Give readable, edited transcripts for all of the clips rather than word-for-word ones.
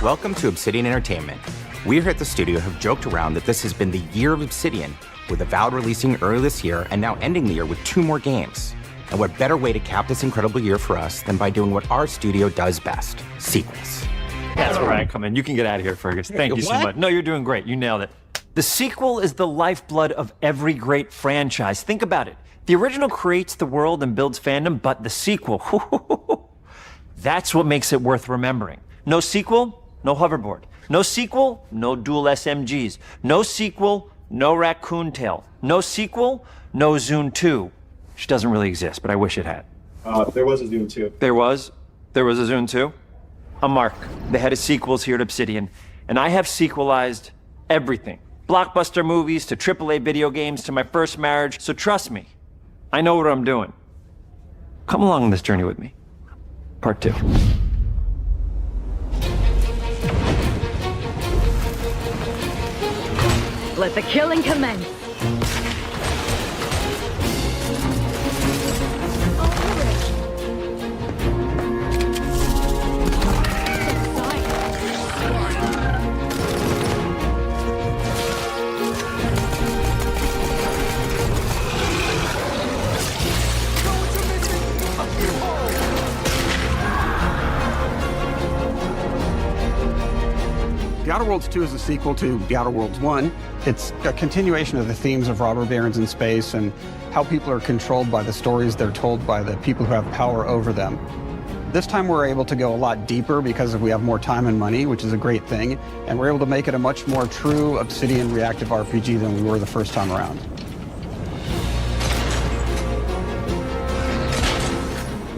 Welcome to Obsidian Entertainment. We here at the studio have joked around that this has been the year of Obsidian, with Avowed releasing early this year and now ending the year with 2 more games. And what better way to cap this incredible year for us than by doing what our studio does best, sequels. That's where I come in. You can get out of here, Fergus. Thank you so much. No, you're doing great. You nailed it. The sequel is the lifeblood of every great franchise. Think about it. The original creates the world and builds fandom, but the sequel, that's what makes it worth remembering. No sequel, no hoverboard. No sequel, no dual SMGs. No sequel, no raccoon tail. No sequel, no Zune 2. Which doesn't really exist, but I wish it had. There was a Zune 2. There was a Zune 2? I'm Mark, the head of sequels here at Obsidian, and I have sequelized everything. Blockbuster movies to AAA video games to my first marriage, so trust me, I know what I'm doing. Come along on this journey with me. Part 2. Let the killing commence. The Outer Worlds 2 is a sequel to The Outer Worlds 1. It's a continuation of the themes of robber barons in space and how people are controlled by the stories they're told by the people who have power over them. This time we're able to go a lot deeper because we have more time and money, which is a great thing, and we're able to make it a much more true Obsidian reactive RPG than we were the first time around.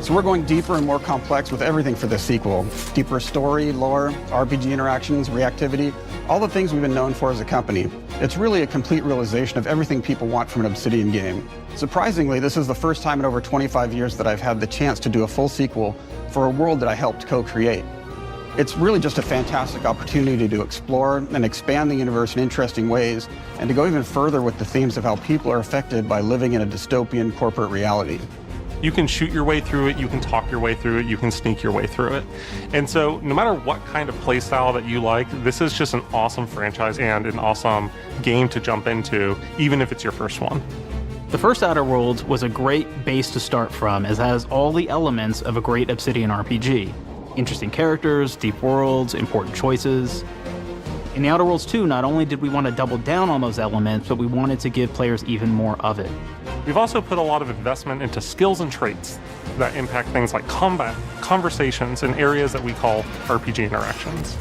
So we're going deeper and more complex with everything for this sequel. Deeper story, lore, RPG interactions, reactivity, all the things we've been known for as a company. It's really a complete realization of everything people want from an Obsidian game. Surprisingly, this is the first time in over 25 years that I've had the chance to do a full sequel for a world that I helped co-create. It's really just a fantastic opportunity to explore and expand the universe in interesting ways, and to go even further with the themes of how people are affected by living in a dystopian corporate reality. You can shoot your way through it, you can talk your way through it, you can sneak your way through it. And so no matter what kind of play style that you like, this is just an awesome franchise and an awesome game to jump into, even if it's your first one. The first Outer Worlds was a great base to start from, as it has all the elements of a great Obsidian RPG. Interesting characters, deep worlds, important choices. In the Outer Worlds 2, not only did we want to double down on those elements, but we wanted to give players even more of it. We've also put a lot of investment into skills and traits that impact things like combat, conversations, and areas that we call RPG interactions,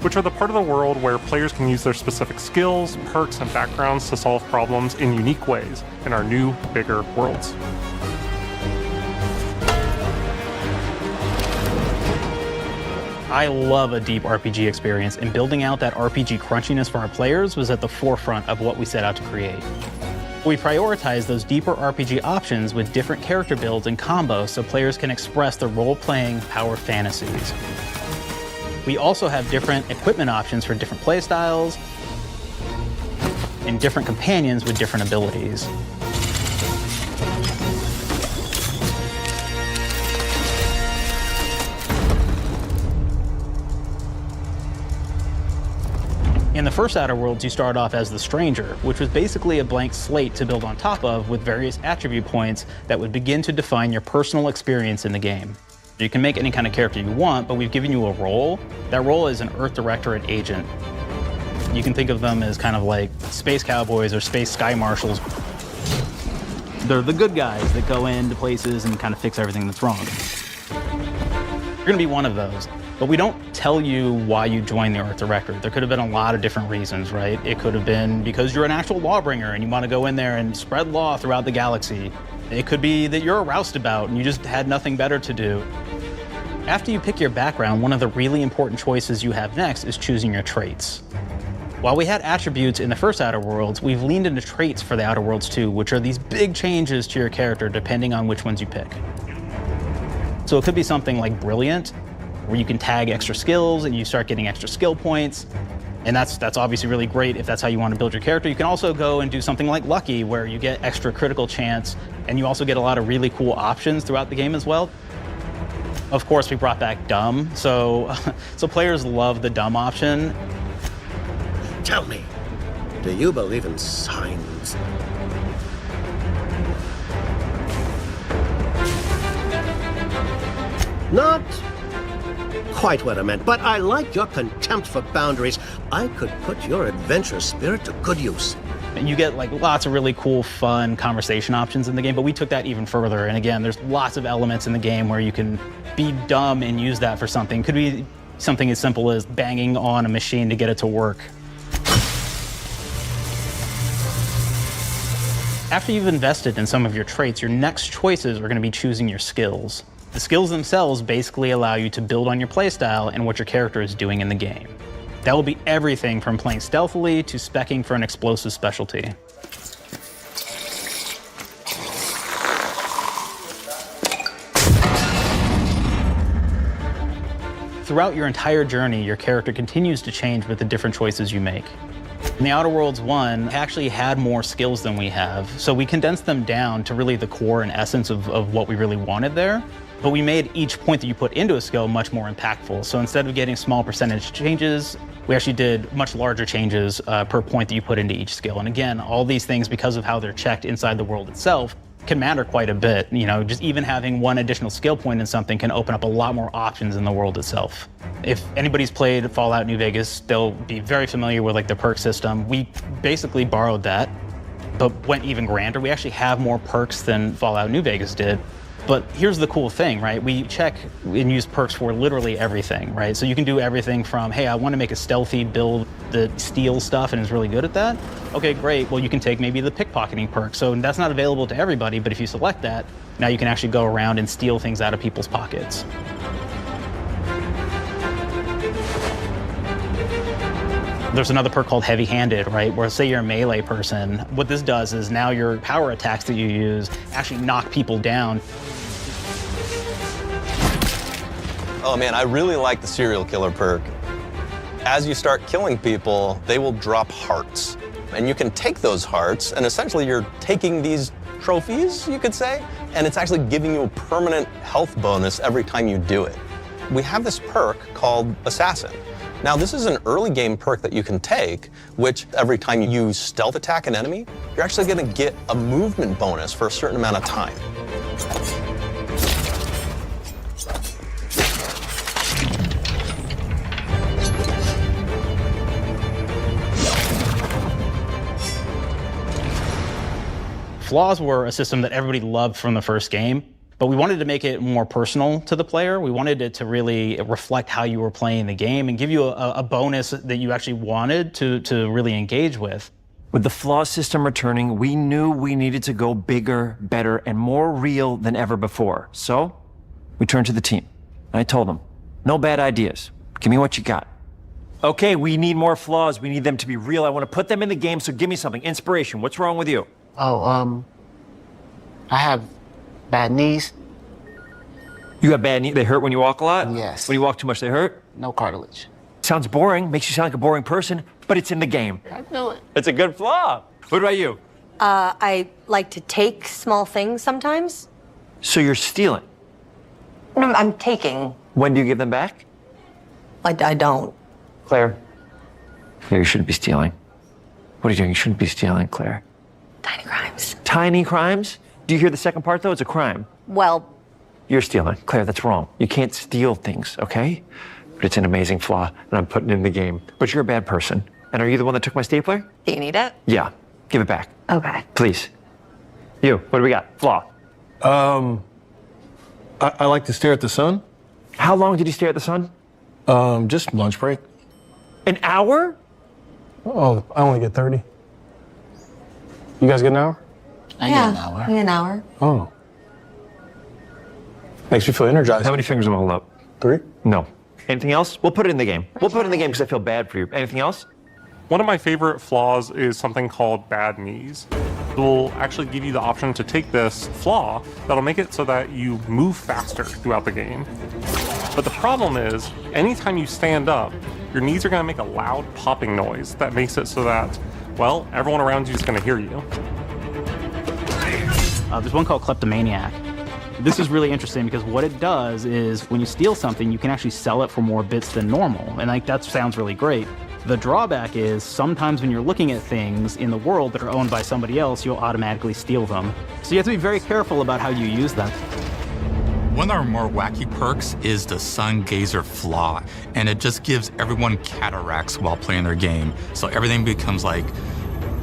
which are the part of the world where players can use their specific skills, perks, and backgrounds to solve problems in unique ways in our new, bigger worlds. I love a deep RPG experience, and building out that RPG crunchiness for our players was at the forefront of what we set out to create. We prioritize those deeper RPG options with different character builds and combos so players can express their role-playing power fantasies. We also have different equipment options for different playstyles and different companions with different abilities. In the first Outer Worlds, you start off as the Stranger, which was basically a blank slate to build on top of with various attribute points that would begin to define your personal experience in the game. You can make any kind of character you want, but we've given you a role. That role is an Earth Directorate agent. You can think of them as kind of like space cowboys or space sky marshals. They're the good guys that go into places and kind of fix everything that's wrong. You're gonna be one of those. But we don't tell you why you joined the Earth Directorate. There could have been a lot of different reasons, right? It could have been because you're an actual lawbringer and you want to go in there and spread law throughout the galaxy. It could be that you're a roustabout and you just had nothing better to do. After you pick your background, one of the really important choices you have next is choosing your traits. While we had attributes in the first Outer Worlds, we've leaned into traits for the Outer Worlds 2, which are these big changes to your character depending on which ones you pick. So it could be something like Brilliant, where you can tag extra skills and you start getting extra skill points. And that's obviously really great if that's how you want to build your character. You can also go and do something like Lucky, where you get extra critical chance, and you also get a lot of really cool options throughout the game as well. Of course, we brought back dumb, so players love the dumb option. Tell me, do you believe in signs? Not quite what I meant, but I like your contempt for boundaries. I could put your adventure spirit to good use. And you get like lots of really cool, fun conversation options in the game, but we took that even further. And again, there's lots of elements in the game where you can be dumb and use that for something. Could be something as simple as banging on a machine to get it to work. After you've invested in some of your traits, your next choices are going to be choosing your skills. The skills themselves basically allow you to build on your playstyle and what your character is doing in the game. That will be everything from playing stealthily to speccing for an explosive specialty. Throughout your entire journey, your character continues to change with the different choices you make. In the Outer Worlds 1, it actually had more skills than we have, so we condensed them down to really the core and essence of what we really wanted there. But we made each point that you put into a skill much more impactful. So instead of getting small percentage changes, we actually did much larger changes per point that you put into each skill. And again, all these things, because of how they're checked inside the world itself, can matter quite a bit. You know, just even having one additional skill point in something can open up a lot more options in the world itself. If anybody's played Fallout New Vegas, they'll be very familiar with like the perk system. We basically borrowed that, but went even grander. We actually have more perks than Fallout New Vegas did. But here's the cool thing, right? We check and use perks for literally everything, right? So you can do everything from, hey, I want to make a stealthy build that steals stuff and is really good at that. Okay, great. Well, you can take maybe the pickpocketing perk. So that's not available to everybody, but if you select that, now you can actually go around and steal things out of people's pockets. There's another perk called heavy-handed, right? Where say you're a melee person, what this does is now your power attacks that you use actually knock people down. Oh man, I really like the serial killer perk. As you start killing people, they will drop hearts. And you can take those hearts, and essentially you're taking these trophies, you could say, and it's actually giving you a permanent health bonus every time you do it. We have this perk called Assassin. Now, this is an early game perk that you can take, which every time you stealth attack an enemy, you're actually going to get a movement bonus for a certain amount of time. Flaws were a system that everybody loved from the first game. But we wanted to make it more personal to the player. We wanted it to really reflect how you were playing the game and give you a bonus that you actually wanted to really engage with. With the flaw system returning, we knew we needed to go bigger, better, and more real than ever before. So we turned to the team. I told them, no bad ideas. Give me what you got. Okay, we need more flaws. We need them to be real. I want to put them in the game, so give me something. Inspiration. What's wrong with you? Oh, I have bad knees. You have bad knees? They hurt when you walk a lot? Yes. When you walk too much, they hurt? No cartilage. Sounds boring. Makes you sound like a boring person, but it's in the game. I know it. It's a good flaw. What about you? I like to take small things sometimes. So you're stealing? No, I'm taking. When do you give them back? I don't. Claire. Claire, you shouldn't be stealing. What are you doing? You shouldn't be stealing, Claire. Tiny crimes. Tiny crimes? Do you hear the second part, though? It's a crime. Well, You're stealing. Claire, that's wrong. You can't steal things, okay? But it's an amazing flaw, and I'm putting it in the game. But you're a bad person. And are you the one that took my stapler? do you need it? Yeah. Give it back. Okay. Please. You, what do we got? Flaw. I like to stare at the sun. How long did you stare at the sun? Just lunch break. An hour? Oh, I only get 30. You guys get an hour? I get an hour. An hour. Oh. Makes me feel energized. How many fingers am I holding up? 3? No. Anything else? We'll put it in the game. We'll put it in the game because I feel bad for you. Anything else? One of my favorite flaws is something called bad knees. It will actually give you the option to take this flaw that'll make it so that you move faster throughout the game. But the problem is, anytime you stand up, your knees are going to make a loud popping noise that makes it so that, well, everyone around you is going to hear you. There's one called Kleptomaniac. This is really interesting because what it does is when you steal something, you can actually sell it for more bits than normal. And like that sounds really great. The drawback is sometimes when you're looking at things in the world that are owned by somebody else, you'll automatically steal them. So you have to be very careful about how you use them. One of our more wacky perks is the Sun Gazer Flaw, and it just gives everyone cataracts while playing their game. So everything becomes like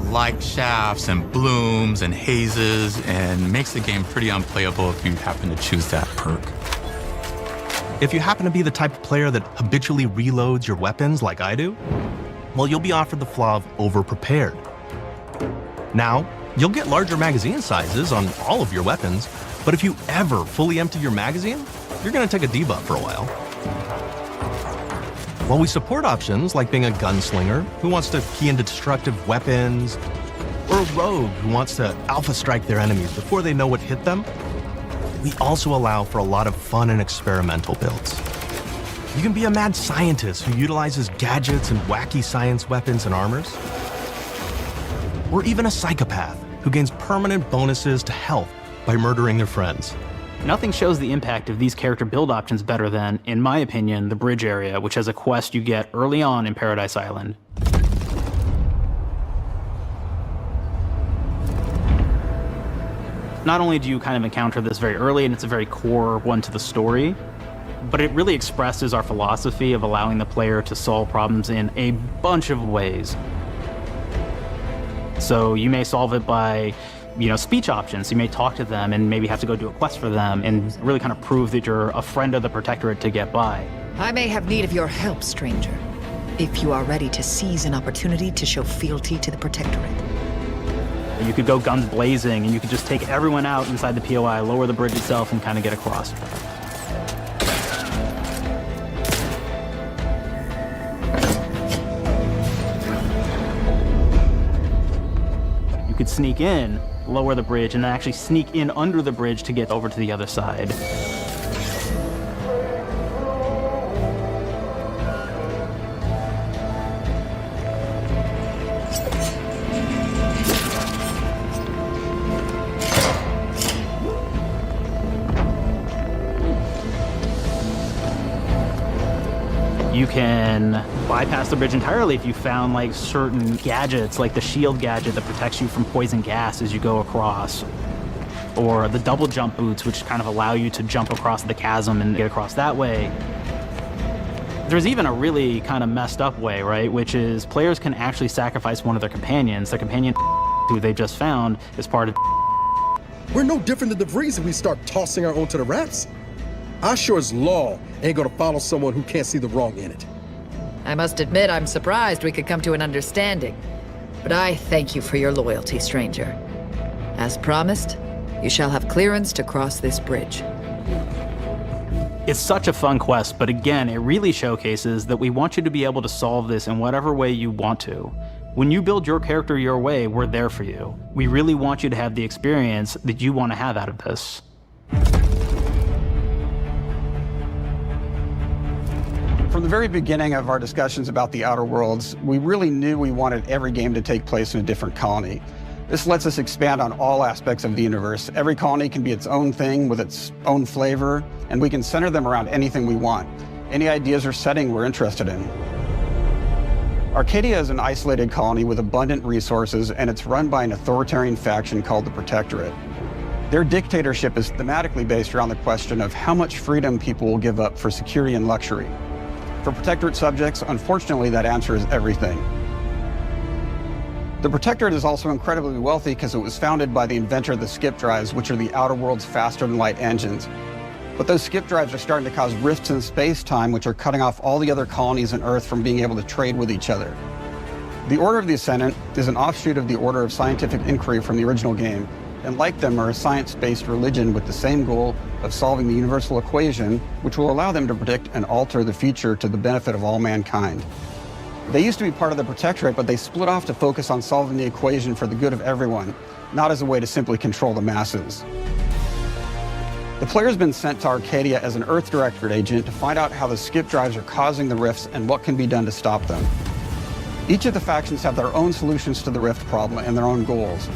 light shafts and blooms and hazes, and makes the game pretty unplayable if you happen to choose that perk. If you happen to be the type of player that habitually reloads your weapons like I do, well, you'll be offered the flaw of over-prepared. Now, you'll get larger magazine sizes on all of your weapons, but if you ever fully empty your magazine, you're gonna take a debuff for a while. While we support options like being a gunslinger who wants to key into destructive weapons, or a rogue who wants to alpha strike their enemies before they know what hit them, we also allow for a lot of fun and experimental builds. You can be a mad scientist who utilizes gadgets and wacky science weapons and armors, or even a psychopath who gains permanent bonuses to health by murdering their friends. Nothing shows the impact of these character build options better than, in my opinion, the bridge area, which has a quest you get early on in Paradise Island. Not only do you kind of encounter this very early, and it's a very core one to the story, but it really expresses our philosophy of allowing the player to solve problems in a bunch of ways. So you may solve it by speech options. You may talk to them and maybe have to go do a quest for them and really kind of prove that you're a friend of the Protectorate to get by. I may have need of your help, stranger, if you are ready to seize an opportunity to show fealty to the Protectorate. You could go guns blazing and you could just take everyone out inside the POI, lower the bridge itself, and kind of get across. You could sneak in, lower the bridge, and then actually sneak in under the bridge to get over to the other side. You can bypass the bridge entirely if you found like certain gadgets, like the shield gadget that protects you from poison gas as you go across, or the double jump boots, which kind of allow you to jump across the chasm and get across that way. There's even a really kind of messed up way, right? Which is players can actually sacrifice one of their companions. Their companion who they just found is part of. We're no different than the Vrees if we start tossing our own to the rats. I sure as law ain't gonna follow someone who can't see the wrong in it. I must admit I'm surprised we could come to an understanding. But I thank you for your loyalty, stranger. As promised, you shall have clearance to cross this bridge. It's such a fun quest, but again, it really showcases that we want you to be able to solve this in whatever way you want to. When you build your character your way, we're there for you. We really want you to have the experience that you want to have out of this. From the very beginning of our discussions about the Outer Worlds, we really knew we wanted every game to take place in a different colony. This lets us expand on all aspects of the universe. Every colony can be its own thing with its own flavor, and we can center them around anything we want, any ideas or setting we're interested in. Arcadia is an isolated colony with abundant resources, and it's run by an authoritarian faction called the Protectorate. Their dictatorship is thematically based around the question of how much freedom people will give up for security and luxury. For Protectorate subjects, unfortunately, that answer is everything. The Protectorate is also incredibly wealthy because it was founded by the inventor of the skip drives, which are the Outer World's faster-than-light engines. But those skip drives are starting to cause rifts in space-time, which are cutting off all the other colonies on Earth from being able to trade with each other. The Order of the Ascendant is an offshoot of the Order of Scientific Inquiry from the original game, and like them are a science-based religion with the same goal of solving the universal equation, which will allow them to predict and alter the future to the benefit of all mankind. They used to be part of the Protectorate, but they split off to focus on solving the equation for the good of everyone, not as a way to simply control the masses. The player's been sent to Arcadia as an Earth Directorate agent to find out how the skip drives are causing the rifts and what can be done to stop them. Each of the factions have their own solutions to the rift problem and their own goals.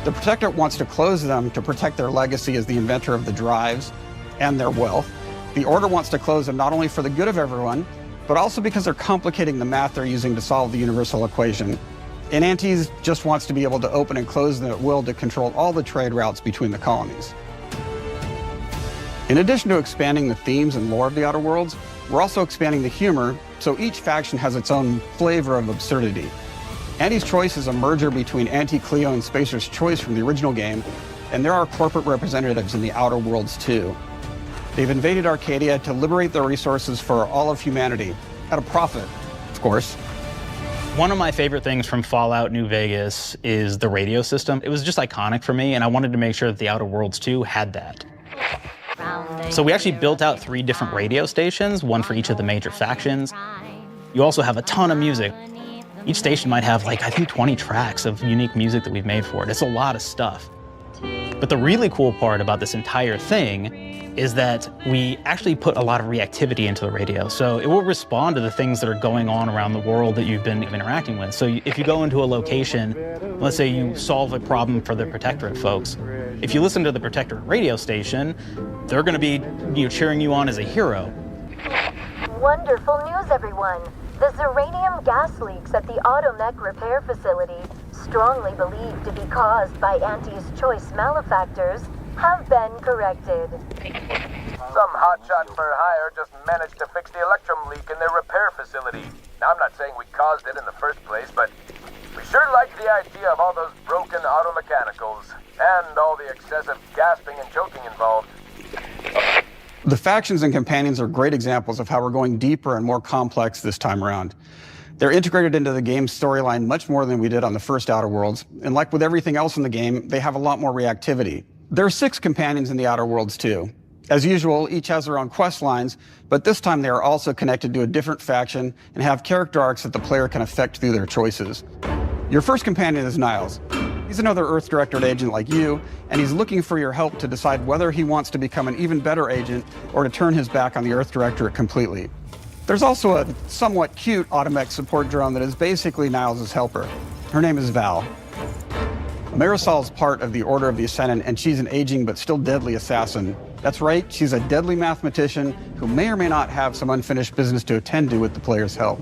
The Protectorate wants to close them to protect their legacy as the inventor of the drives and their wealth. The Order wants to close them not only for the good of everyone, but also because they're complicating the math they're using to solve the universal equation. And Antes just wants to be able to open and close them at will to control all the trade routes between the colonies. In addition to expanding the themes and lore of the Outer Worlds, we're also expanding the humor, so each faction has its own flavor of absurdity. Ante's Choice is a merger between Anti-Cleo and Spacer's Choice from the original game, and there are corporate representatives in the Outer Worlds too. They've invaded Arcadia to liberate their resources for all of humanity, at a profit, of course. One of my favorite things from Fallout New Vegas is the radio system. It was just iconic for me, and I wanted to make sure that the Outer Worlds 2 had that. So we actually built out 3 different radio stations, one for each of the major factions. You also have a ton of music. Each station might have, like, I think 20 tracks of unique music that we've made for it. It's a lot of stuff. But the really cool part about this entire thing is that we actually put a lot of reactivity into the radio. So it will respond to the things that are going on around the world that you've been interacting with. So if you go into a location, let's say you solve a problem for the Protectorate folks, if you listen to the Protectorate radio station, they're going to be cheering you on as a hero. Wonderful news, everyone. The Zeranium gas leaks at the Automech repair facility, strongly believed to be caused by Ante's Choice malefactors, have been corrected. Some hotshot for hire just managed to fix the electrum leak in their repair facility. Now, I'm not saying we caused it in the first place, but we sure like the idea of all those broken auto mechanicals and all the excessive gasping and choking involved. The factions and companions are great examples of how we're going deeper and more complex this time around. They're integrated into the game's storyline much more than we did on the first Outer Worlds, and like with everything else in the game, they have a lot more reactivity. There are 6 companions in the Outer Worlds too. As usual, each has their own quest lines, but this time they are also connected to a different faction and have character arcs that the player can affect through their choices. Your first companion is Niles. He's another Earth Directorate agent like you, and he's looking for your help to decide whether he wants to become an even better agent or to turn his back on the Earth Directorate completely. There's also a somewhat cute Automech support drone that is basically Niles' helper. Her name is Val. Marisol's part of the Order of the Ascendant, and she's an aging but still deadly assassin. That's right, she's a deadly mathematician who may or may not have some unfinished business to attend to with the player's help.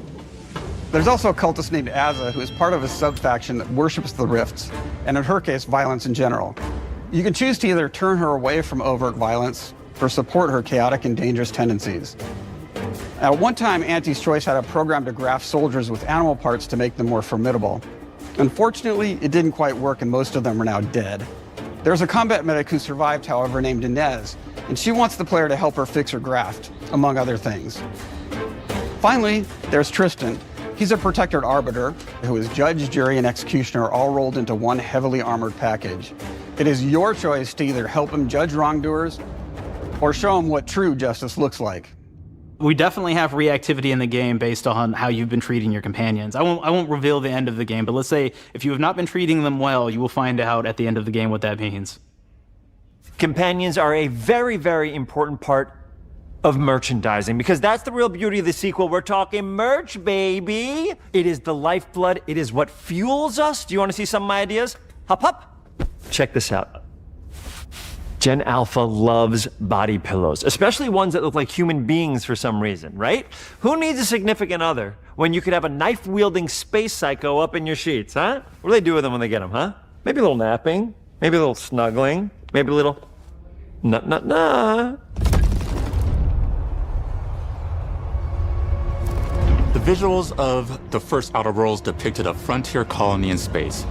There's also a cultist named Azza, who is part of a sub-faction that worships the rifts, and in her case, violence in general. You can choose to either turn her away from overt violence or support her chaotic and dangerous tendencies. Now, at one time, Ante's Choice had a program to graft soldiers with animal parts to make them more formidable. Unfortunately, it didn't quite work, and most of them are now dead. There's a combat medic who survived, however, named Inez, and she wants the player to help her fix her graft, among other things. Finally, there's Tristan. He's a Protectorate arbiter who is judge, jury, and executioner all rolled into one heavily armored package. It is your choice to either help him judge wrongdoers or show him what true justice looks like. We definitely have reactivity in the game based on how you've been treating your companions. I won't reveal the end of the game, but let's say if you have not been treating them well, you will find out at the end of the game what that means. Companions are a very, very important part of merchandising, because that's the real beauty of the sequel. We're talking merch, baby. It is the lifeblood. It is what fuels us. Do you want to see some of my ideas? Hop, hop. Check this out. Gen Alpha loves body pillows, especially ones that look like human beings for some reason, right? Who needs a significant other when you could have a knife-wielding space psycho up in your sheets, huh? What do they do with them when they get them, huh? Maybe a little napping, maybe a little snuggling, maybe a little nut. The visuals of the first Outer Worlds depicted a frontier colony in space.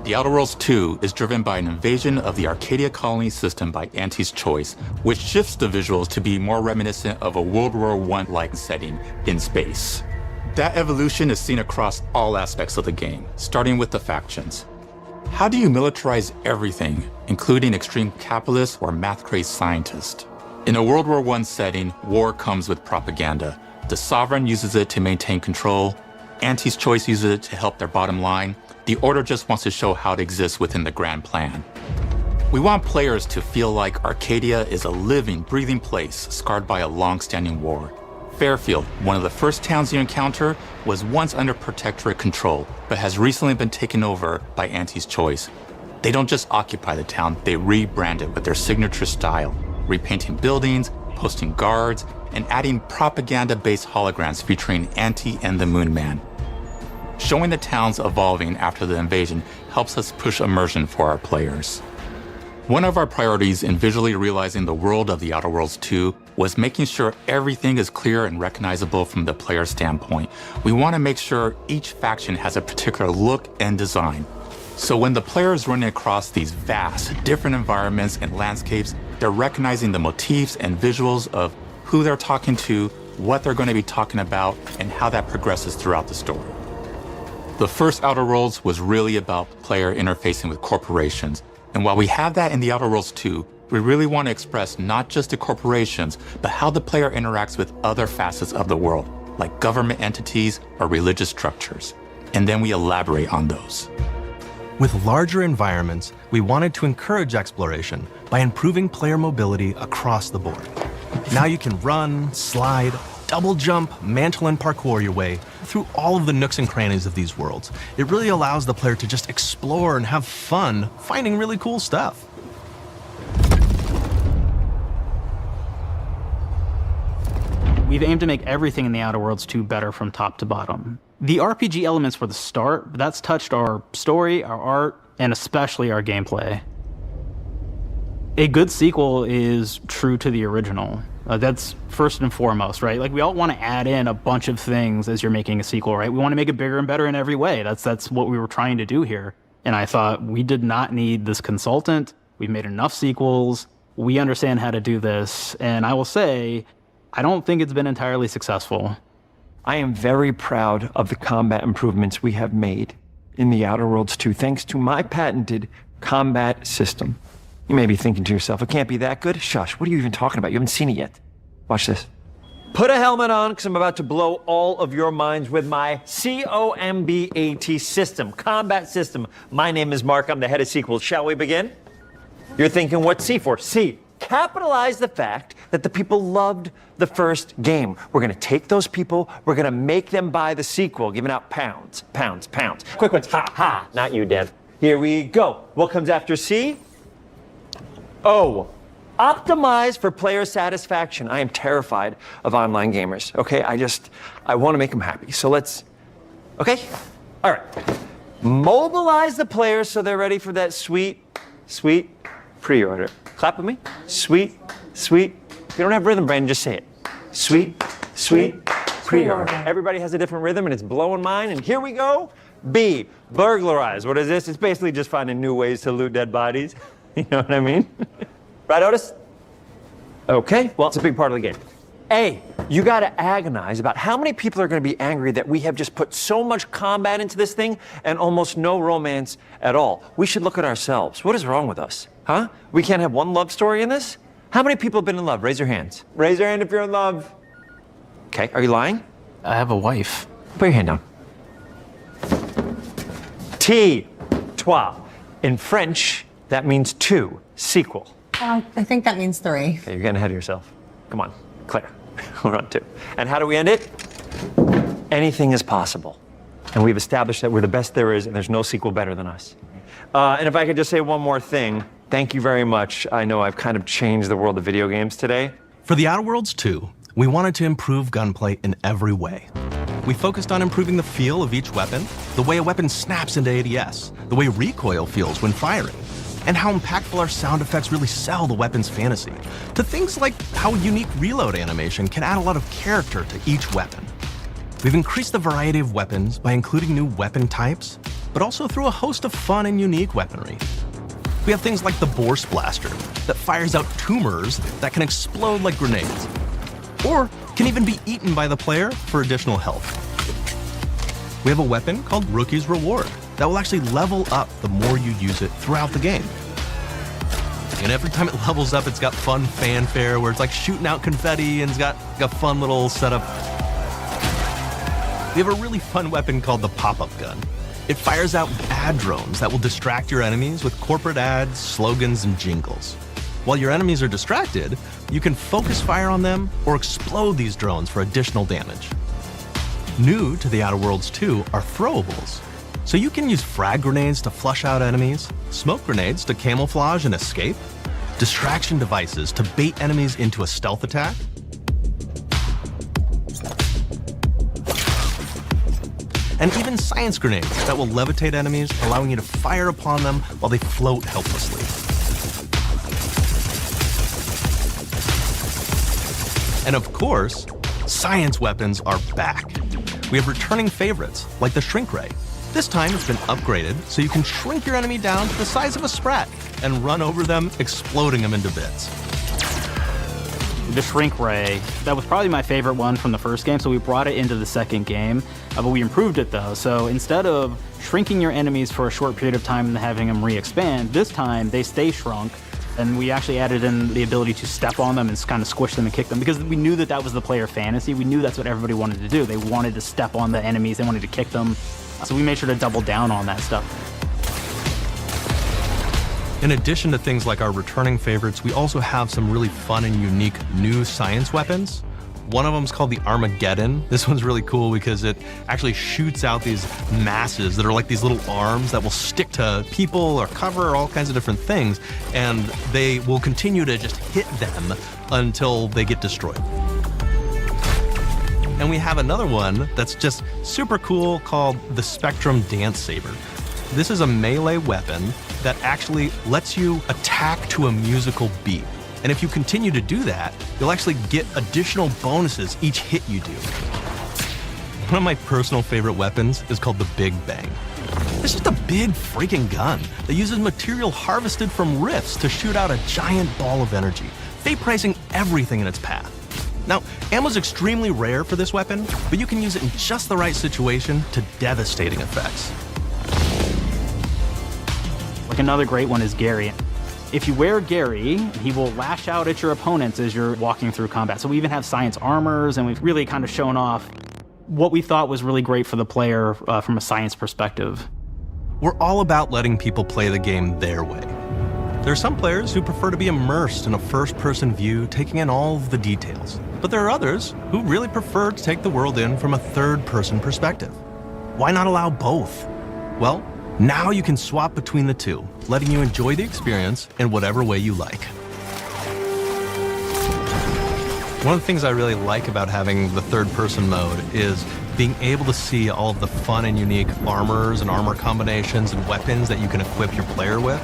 The Outer Worlds 2 is driven by an invasion of the Arcadia colony system by Ante's Choice, which shifts the visuals to be more reminiscent of a World War I-like setting in space. That evolution is seen across all aspects of the game, starting with the factions. How do you militarize everything, including extreme capitalists or math-crazed scientists? In a World War I setting, war comes with propaganda. The Sovereign uses it to maintain control. Ante's Choice uses it to help their bottom line. The Order just wants to show how it exists within the grand plan. We want players to feel like Arcadia is a living, breathing place scarred by a long-standing war. Fairfield, one of the first towns you encounter, was once under Protectorate control, but has recently been taken over by Ante's Choice. They don't just occupy the town, they rebrand it with their signature style, repainting buildings, posting guards, and adding propaganda-based holograms featuring Anti and the Moon Man. Showing the towns evolving after the invasion helps us push immersion for our players. One of our priorities in visually realizing the world of The Outer Worlds 2 was making sure everything is clear and recognizable from the player standpoint. We want to make sure each faction has a particular look and design. So when the player is running across these vast, different environments and landscapes, they're recognizing the motifs and visuals of who they're talking to, what they're going to be talking about, and how that progresses throughout the story. The first Outer Worlds was really about player interfacing with corporations. And while we have that in The Outer Worlds 2, we really want to express not just the corporations, but how the player interacts with other facets of the world, like government entities or religious structures. And then we elaborate on those. With larger environments, we wanted to encourage exploration by improving player mobility across the board. Now you can run, slide, double jump, mantle, and parkour your way through all of the nooks and crannies of these worlds. It really allows the player to just explore and have fun finding really cool stuff. We've aimed to make everything in The Outer Worlds 2 better from top to bottom. The RPG elements were the start, but that's touched our story, our art, and especially our gameplay. A good sequel is true to the original. That's first and foremost, right? Like, we all want to add in a bunch of things as you're making a sequel, right? We want to make it bigger and better in every way. That's what we were trying to do here. And I thought, we did not need this consultant. We've made enough sequels. We understand how to do this. And I will say, I don't think it's been entirely successful. I am very proud of the combat improvements we have made in The Outer Worlds 2, thanks to my patented combat system. You may be thinking to yourself, it can't be that good? Shush, what are you even talking about? You haven't seen it yet. Watch this. Put a helmet on, because I'm about to blow all of your minds with my COMBAT system, combat system. My name is Mark, I'm the head of sequels. Shall we begin? You're thinking, what's C for? C, capitalize the fact that the people loved the first game. We're gonna take those people, we're gonna make them buy the sequel, giving out pounds, pounds, pounds. Quick ones, ha, ha, not you, Dev. Here we go. What comes after C? O, optimize for player satisfaction. I am terrified of online gamers, okay? I wanna make them happy. So let's, okay? All right. Mobilize the players so they're ready for that sweet, sweet pre-order. Clap with me. Sweet, sweet. If you don't have rhythm, Brandon, just say it. Sweet, sweet pre-order. Everybody has a different rhythm and it's blowing mine. And here we go. B, burglarize. What is this? It's basically just finding new ways to loot dead bodies. You know what I mean? Right, Otis? Okay, well, it's a big part of the game. A, you gotta agonize about how many people are gonna be angry that we have just put so much combat into this thing and almost no romance at all. We should look at ourselves. What is wrong with us? Huh? We can't have one love story in this? How many people have been in love? Raise your hands. Raise your hand if you're in love. Okay, are you lying? I have a wife. Put your hand down. T, toi. In French, that means two, sequel. I think that means 3. Okay, you're getting ahead of yourself. Come on, Claire. We're on 2. And how do we end it? Anything is possible. And we've established that we're the best there is, and there's no sequel better than us. And if I could just say one more thing, thank you very much. I know I've kind of changed the world of video games today. For The Outer Worlds 2, we wanted to improve gunplay in every way. We focused on improving the feel of each weapon, the way a weapon snaps into ADS, the way recoil feels when firing, and how impactful our sound effects really sell the weapon's fantasy, to things like how unique reload animation can add a lot of character to each weapon. We've increased the variety of weapons by including new weapon types, but also through a host of fun and unique weaponry. We have things like the Bourse Blaster that fires out tumors that can explode like grenades, or can even be eaten by the player for additional health. We have a weapon called Rookie's Reward that will actually level up the more you use it throughout the game. And every time it levels up, it's got fun fanfare where it's like shooting out confetti and it's got a fun little setup. We have a really fun weapon called the Pop-Up Gun. It fires out ad drones that will distract your enemies with corporate ads, slogans, and jingles. While your enemies are distracted, you can focus fire on them or explode these drones for additional damage. New to The Outer Worlds 2 are throwables. So you can use frag grenades to flush out enemies, smoke grenades to camouflage and escape, distraction devices to bait enemies into a stealth attack, and even science grenades that will levitate enemies, allowing you to fire upon them while they float helplessly. And of course, science weapons are back. We have returning favorites, like the shrink ray. This time it's been upgraded so you can shrink your enemy down to the size of a sprat and run over them, exploding them into bits. The shrink ray, that was probably my favorite one from the first game, so we brought it into the second game, but we improved it though. So instead of shrinking your enemies for a short period of time and having them re-expand, this time they stay shrunk, and we actually added in the ability to step on them and kind of squish them and kick them, because we knew that that was the player fantasy. We knew that's what everybody wanted to do. They wanted to step on the enemies, they wanted to kick them, so we made sure to double down on that stuff. In addition to things like our returning favorites, we also have some really fun and unique new science weapons. One of them is called the Armageddon. This one's really cool because it actually shoots out these masses that are like these little arms that will stick to people or cover or all kinds of different things, and they will continue to just hit them until they get destroyed. And we have another one that's just super cool called the Spectrum Dance Saber. This is a melee weapon that actually lets you attack to a musical beat. And if you continue to do that, you'll actually get additional bonuses each hit you do. One of my personal favorite weapons is called the Big Bang. It's just a big freaking gun that uses material harvested from rifts to shoot out a giant ball of energy, vaporizing everything in its path. Now, ammo's extremely rare for this weapon, but you can use it in just the right situation to devastating effects. Like another great one is Gary. If you wear Gary, he will lash out at your opponents as you're walking through combat. So we even have science armors, and we've really kind of shown off what we thought was really great for the player from a science perspective. We're all about letting people play the game their way. There are some players who prefer to be immersed in a first-person view, taking in all of the details. But there are others who really prefer to take the world in from a third-person perspective. Why not allow both? Well, now you can swap between the two, letting you enjoy the experience in whatever way you like. One of the things I really like about having the third-person mode is being able to see all of the fun and unique armors and armor combinations and weapons that you can equip your player with.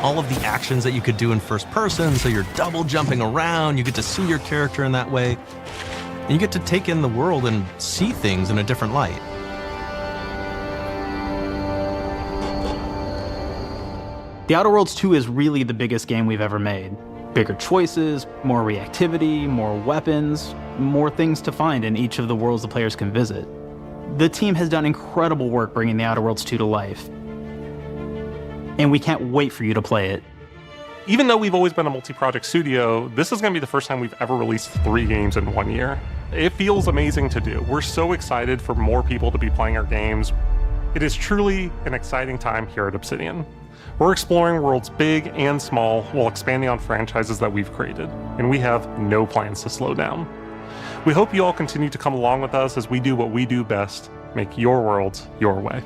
All of the actions that you could do in first person, so you're double jumping around, you get to see your character in that way, and you get to take in the world and see things in a different light. The Outer Worlds 2 is really the biggest game we've ever made. Bigger choices, more reactivity, more weapons, more things to find in each of the worlds the players can visit. The team has done incredible work bringing the Outer Worlds 2 to life, and we can't wait for you to play it. Even though we've always been a multi-project studio, this is going to be the first time we've ever released 3 games in 1 year. It feels amazing to do. We're so excited for more people to be playing our games. It is truly an exciting time here at Obsidian. We're exploring worlds big and small while expanding on franchises that we've created, and we have no plans to slow down. We hope you all continue to come along with us as we do what we do best, make your worlds your way.